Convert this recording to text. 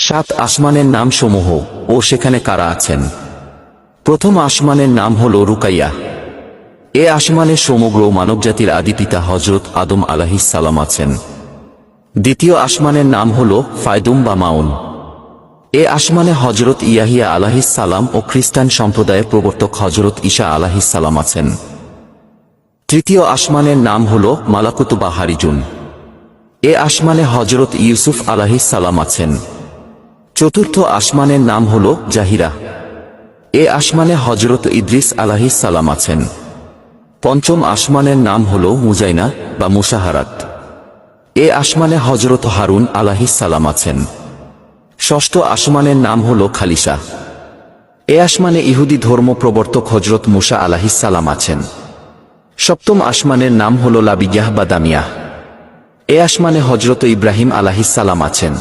সাত আসমানের নাম সমূহ ও সেখানে কারা আছেন। প্রথম আসমানের নাম হল রুকাইয়া। এ আসমানে সমগ্র মানবজাতির আদিপিতা হযরত আদম আলাইহিস সালাম আছেন। দ্বিতীয় আসমানের নাম হল ফায়দুম বা মাউন। এ আসমানে হযরত ইয়াহিয়া আলাইহিস সালাম ও খ্রিস্টান সম্প্রদায়ের প্রবর্তক হযরত ঈসা আলাইহিস সালাম আছেন। তৃতীয় আসমানের নাম হল মালাকুত বা হারিজুন। এ আসমানে হযরত ইউসুফ আলাইহিস সালাম আছেন। চতুর্থ আসমানের নাম হল জাহিরা। এ আসমানে হযরত ইদ্রিস আলাইহিস সালাম আছেন। পঞ্চম আসমানের নাম হল মুজাইনা বা মুশাহারাত। এ আসমানে হযরত হারুন আলাইহিস সালাম আছেন। ষষ্ঠ আসমানের নাম হল খালিসা। এ আসমানে ইহুদি ধর্ম প্রবর্তক হযরত মুসা আলাইহিস সালাম আছেন। সপ্তম আসমানের নাম হল লাবিয়াহ বা দামিয়াহ। এ আসমানে হযরত ইব্রাহিম আলাইহিস সালাম আছেন।